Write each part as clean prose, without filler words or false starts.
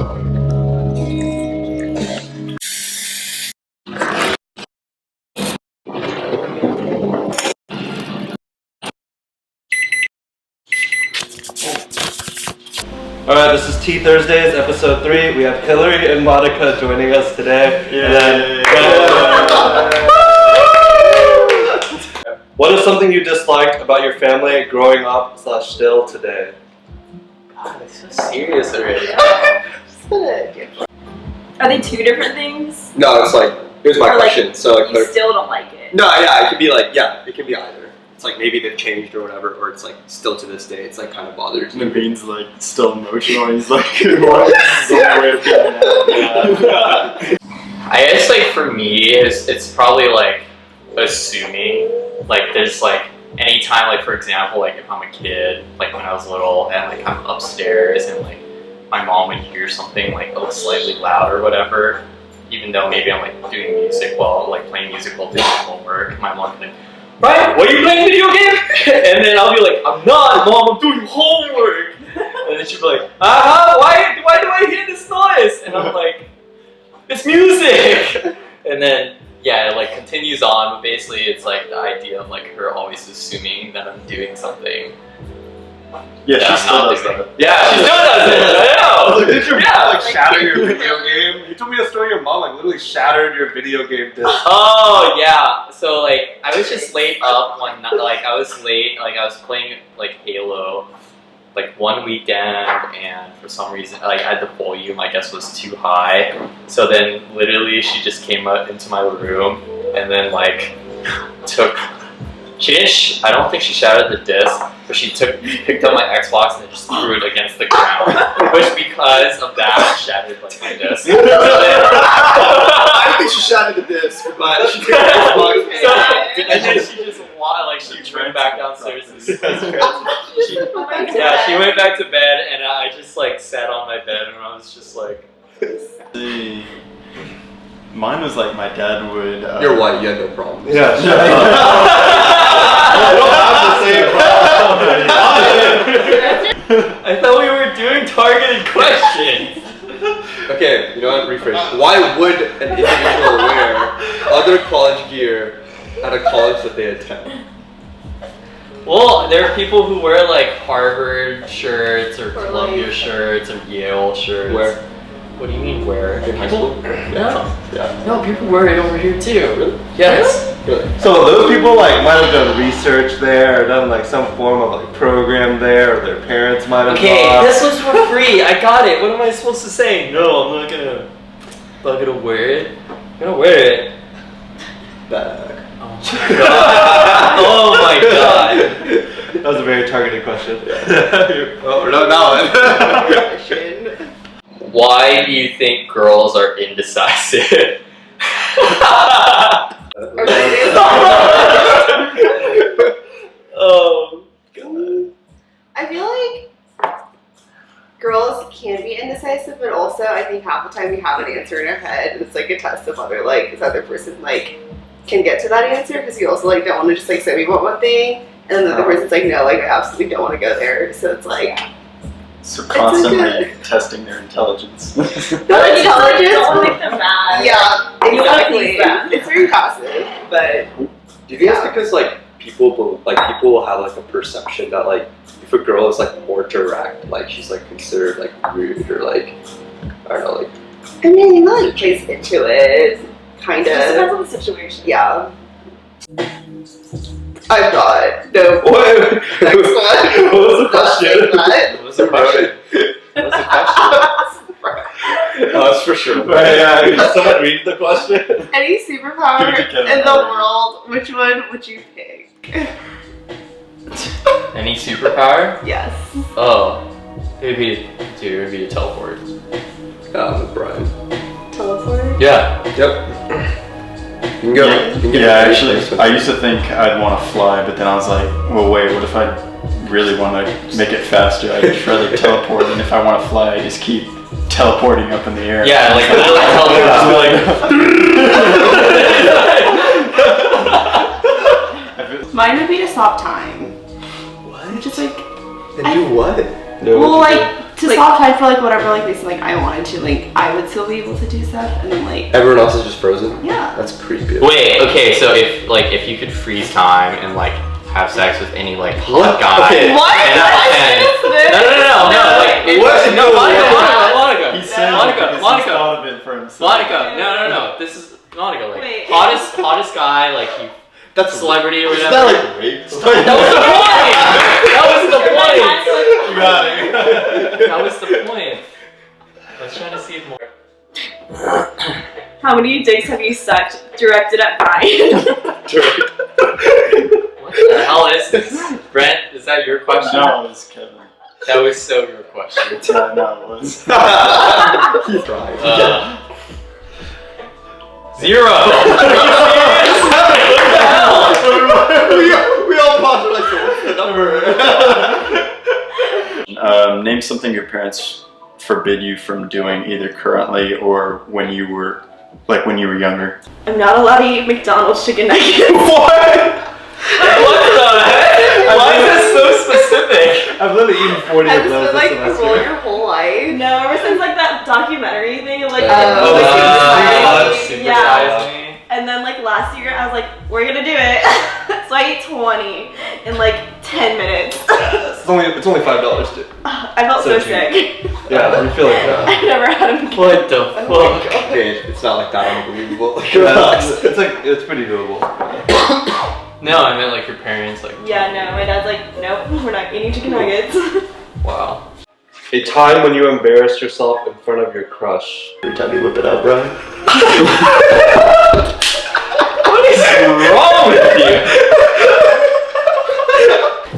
Alright, this is Tea Thursdays, episode 3. We have Hillary and Monica joining us today. What is something you disliked about your family growing up / still today? God, it's so serious already. Are they two different things? No, it's like, here's my question. Like, so like, you still don't like it? No, yeah, it could be like, yeah, it can be either. It's like maybe they've changed or whatever, or it's like still to this day, it's like kind of bothers me. Naveen's like still emotional. He's like, what? I guess like for me, it's probably like assuming like there's like anytime like for example like if I'm a kid like when I was little and like I'm upstairs and like my mom would hear something like slightly loud or whatever, even though maybe I'm like doing music while like playing music while doing homework, my mom would be like, Brian, what are you playing video game? And then I'll be like, I'm not, Mom, I'm doing homework. And then she'll be like, why do I hear this noise? And I'm like, it's music. And then, yeah, it like continues on, but basically it's like the idea of like her always assuming that I'm doing something. Yeah, she still does that. Yeah, she still does it, I know. Like, did your mom like shatter your video game? You told me a story your mom like literally shattered your video game disc. Oh yeah, so like I was just late up one night, like I was playing like Halo like one weekend and for some reason like I had the volume I guess was too high. So then literally she just came up into my room and then like I don't think she shattered the disc, but she picked up my Xbox and just threw it against the ground, which because of that shattered like my disc. I don't think she shattered the disc, but she took the Xbox and then she just she went back downstairs and she went back to bed and I just like sat on my bed and I was just like Mine was like my dad would. You're white, you had no problem. Yeah, sure. I don't have the same problem. I thought we were doing targeted questions. Okay, you know what? Rephrase. Why would an individual wear other college gear at a college that they attend? Well, there are people who wear like Harvard shirts or Columbia shirts or Yale shirts. Where? What do you mean where? In high school? Yeah. No, people wear it over here too. Really? Yes. Really? So those people like might have done research there or done like some form of like program there or their parents might have this was for free. I got it. What am I supposed to say? No, I'm not gonna wear it. I'm gonna wear it. Bag. Oh my god. That was a very targeted question. Oh, we're done now. Why do you think girls are indecisive? Oh god. I feel like girls can be indecisive, but also I think half the time we have an answer in our head and it's like a test of whether like this other person like can get to that answer, because you also like don't want to just like say we want one thing and then the other person's like no, like I absolutely don't want to go there, so it's like So constantly testing their intelligence. Not intelligence. Don't make them mad. Yeah, You wanna exactly. please them. It's very passive, but Do you think it's because like people will have like a perception that like if a girl is like more direct, like she's like considered like rude or like I don't know, like I mean, it like plays into it, kind It just depends of. on the situation. Yeah. I'm not. No. What? Next one. What was the question? what was the question? What was the question? Oh, that's for sure. Right, yeah, someone read the question. Any superpower Give it to Kevin. in the world, which one would you pick? Any superpower? Yes. Oh. It would be a teleport. Brian. Teleport? Yeah. Yep. You can go. You can get Yeah, a actually, place with I it. used to think I'd want to fly, but then I was like, well, wait, what if I really want to make it faster? I'd just rather teleport, and if I want to fly, I just keep teleporting up in the air. Yeah, like literally teleport. Mine would be to stop time. What? Which is like, And do what? well, like, to stop time for like whatever like they said like I wanted to, like I would still be able to do stuff, and then like Everyone else is just frozen. yeah. That's creepy. Wait, okay, so if you could freeze time and like have sex with any like What? hot guy. Okay. What? And no, like What? no, Monica. He said Monica, because Monica. he's thought of it for himself. Monica, no. This is Monica, like Wait. hottest guy, like you That's celebrity or Isn't whatever. that like rape? That was the point. You got it. That was the point. I was trying to see if more. How many dicks have you sucked directed at Brian? What the hell is this? Brent, is that your question? No, it was Kevin. That was so your question. No, it was. He tried. 0. we all paused like, so what's the number? Name something your parents forbid you from doing either currently or when you were younger. I'm not allowed to eat McDonald's chicken nuggets. What? What the heck? Why is this so specific? I've literally eaten 40 Has of this those been like this the semester. rule your whole life? No, ever since like that documentary thing, like Supersize yeah. me. And then like last year, I was like, we're gonna do it. So I ate 20 in like 10 minutes. It's only $5, dude. I felt so So sick. Yeah, you feel like that. I never had a McDonald's. What the fuck? Okay, it's not like that unbelievable. Like, relax. It's pretty doable. No, I meant like your parents, like. Yeah, no, my dad's like, nope, we're not eating chicken nuggets. Wow. A time when you embarrassed yourself in front of your crush. Every time you whip it up, Brian. What is wrong with you?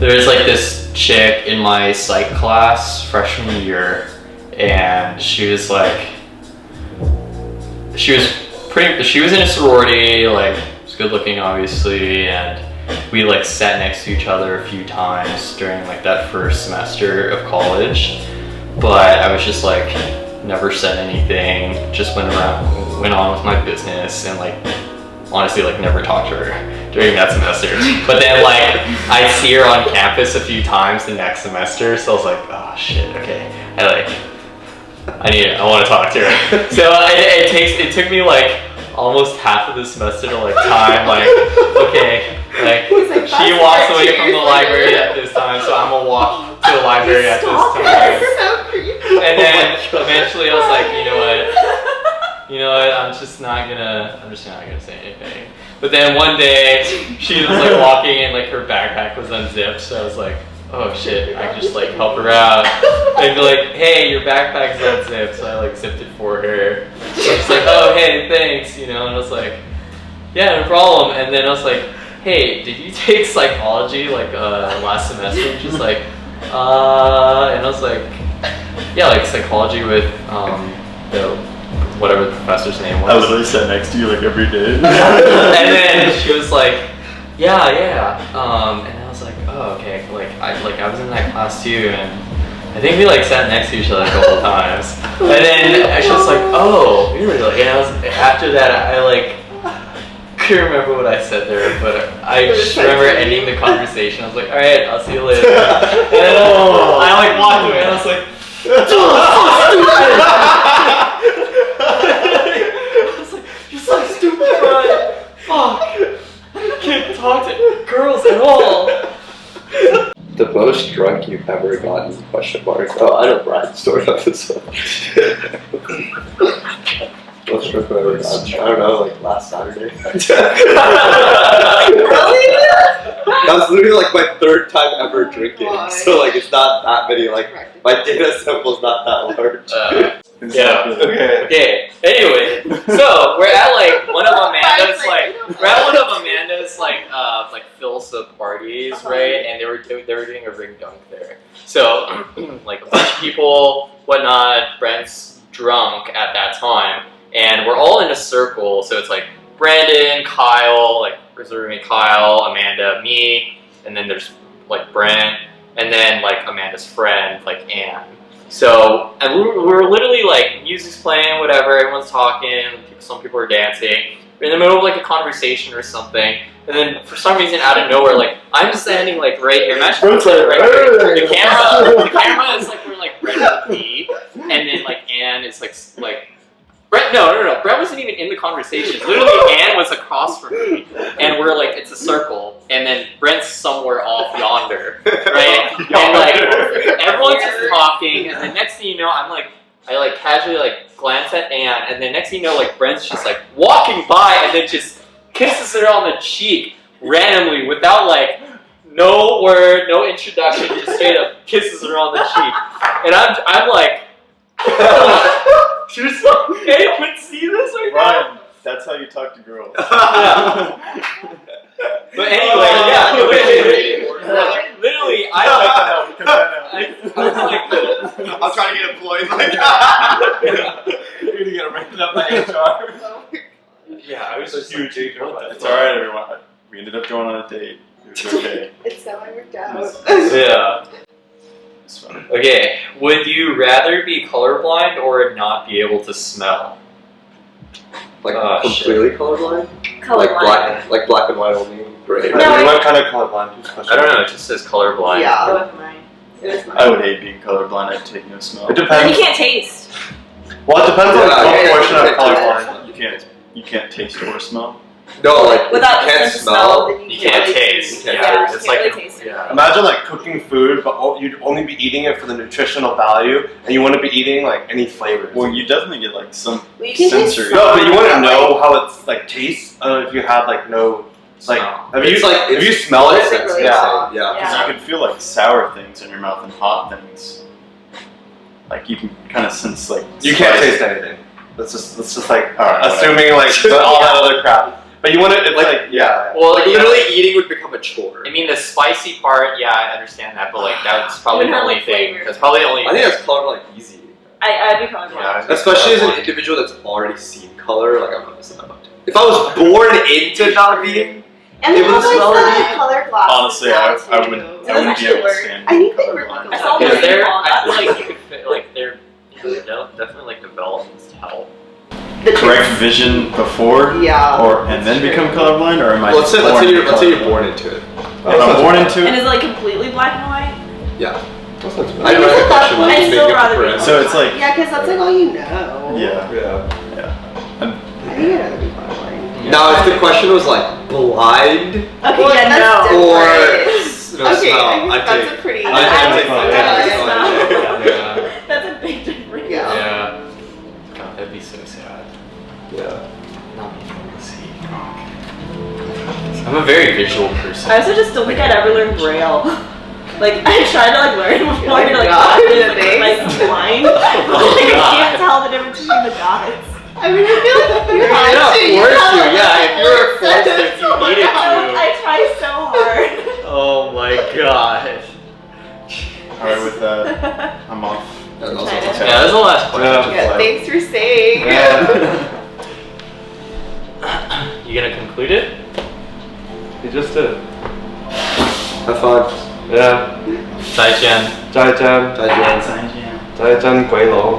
There's like this chick in my psych class freshman year, and she was in a sorority, like she was good looking obviously, and we like sat next to each other a few times during like that first semester of college, but I was just like never said anything, just went on with my business, and like honestly like never talked to her during that semester. But then like I'd see her on campus a few times the next semester, so I was like, oh shit, okay, I want to talk to her. So it took me like almost half of the semester to like time, like okay, like she walks away from the library at this time, so I'm gonna walk to the library at this time. So creepy. And then eventually I was like, you know what, I'm just not gonna say anything. But then one day she was like walking and like her backpack was unzipped, so I was like, oh shit, I can just like help her out. And be like, hey, your backpack's unzipped, so I like zipped it for her. She's like, oh hey, thanks, and I was like, yeah, no problem. And then I was like, hey, did you take psychology like last semester? And she's like, and I was like, yeah, like psychology with whatever the professor's name was. I literally sat next to you like every day. And then she was like, yeah. And I was like, oh, okay. Like I was in that class too, and I think we like sat next to each other a couple times. And then she was like, oh, really? Like, and after that, I like couldn't remember what I said there, but I just remember ending the conversation. I was like, all right, I'll see you later. And then I like walked away, and I was like, you're so stupid, Brian. Fuck. I can't talk to girls at all. The most drunk you've ever gotten? Question mark. Oh, I know Brian's story of this one. Most drunk I've ever gotten. I don't know, like last Saturday. Really? That's literally like my third time ever drinking. Why? So like it's not that many. Like my data sample's not that large. Yeah. Okay. Anyway, so we're at like one of Amanda's like Philsa parties, right? And they were doing a ring dunk there. So like a bunch of people, whatnot. Brent's drunk at that time, and we're all in a circle. So it's like Brandon, Kyle, like reserving Kyle, Amanda, me, and then there's like Brent, and then like Amanda's friend, like Anne. So, and we were literally like, music's playing, whatever, everyone's talking, some people are dancing, we're in the middle of like a conversation or something, and then for some reason out of nowhere, like I'm standing like right here. Imagine I'm standing right here. The camera is like we're like right at me, and then like Anne is like Brett. No. Brett wasn't even in the conversation. Literally, Anne was across from me, and we're like it's a circle, and then Brent's somewhere off yonder, right? And like everyone's just talking, and then next thing you know, I like casually like glance at Anne, and then next thing you know, like Brent's just like walking by, and then just kisses her on the cheek randomly without like no word, no introduction, just straight up kisses her on the cheek, and I'm like, she's like, anyone see this right now? Ryan, that's how you talk to girls. Yeah. But anyway, yeah. Literally, I was like, I'm trying to get employed like that. You're gonna get ranked up by HR. yeah, I was just Huge like, ego. It's alright, everyone. We ended up going on a date. It was okay. It's so worked out. yeah. It's fun. Okay, would you rather be colorblind or not be able to smell? Like Oh, completely colorblind? Colorblind. Like black and white only? Gray? No, I- What kind of colorblind? I don't know, it just says colorblind. Yeah. Go with mine. It was mine. I would hate being colorblind. I'd take no smell. It But then depends. you can't taste. Well, it depends on Yeah, what yeah, portion of yeah. colorblind. You can't taste or smell. No, like Without if you the can't sense of smell. smell, You can't taste. You can't Yeah, taste. it's You can't like really taste it. yeah. Imagine like cooking food, but you'd only be eating it for the nutritional value, and you wouldn't be eating like any flavors. Well, you definitely get like some Well, you can taste sensory. No, but you wouldn't Yeah, know how it's like tastes if you had like no like. Smell. If It's you like if you it's smell it, sense, really yeah. strong. Yeah. Because Yeah. you can feel like sour things in your mouth and hot things. Like you can kind of sense like You can't spice. taste anything. That's just like Alright, assuming like all that other crap. But you wouldn't. It's like yeah. Well, Like yeah. literally eating would become a chore. I mean, the spicy part, yeah, I understand that, but like that's probably Wouldn't the have, only like, thing. flavor. That's probably the only I think thing. that's colorblind easy. I'd be colorblind. Yeah. Especially as an individual that's already seen color, like I'm not missing out. If I was born into not being, And It they was have like already- the color glasses. Honestly, now, I too. wouldn't be able to stand I think they were colorblind. like I saw Yeah, one they're, on I that. feel like you could fit, like they're definitely like developments to help. The Correct vision before Yeah. or and then become colorblind, or am I let's say born to be let's say you're colorblind? born into it. If I'm born into And it, is it like completely black and white? Yeah. That's not too I bad. don't know the question. I'd but just still make it rather be different. so it's like Yeah, because that's like all you know. yeah. Yeah. I think I'd rather be colorblind. Now, if the question was like blind Okay, Well, yeah, that's no. or different. no Okay, smell, I think I'd that's take. a pretty. I'd take I colorblind. would Yeah. That's a big difference. Yeah. Yeah. God, that'd be so sad. Yeah. Not being able to see. I'm a very visual person. I also just don't think I'd ever learn Braille. Like, I tried to like learn before, like, like, God, practice, the like, things. like blind. Like, I can't tell the difference between the dots. I mean, I feel like if you You're had not to, you forced have to, yeah. If you were like, forced to, if you needed to. I try so hard. Oh my god. Alright, with that, I'm off. That's also China. okay. Yeah, that's the last question. Yeah, thanks for staying. You gonna conclude it? You just did. Have fun. Yeah. 再见。再见，再见。再见，鬼佬。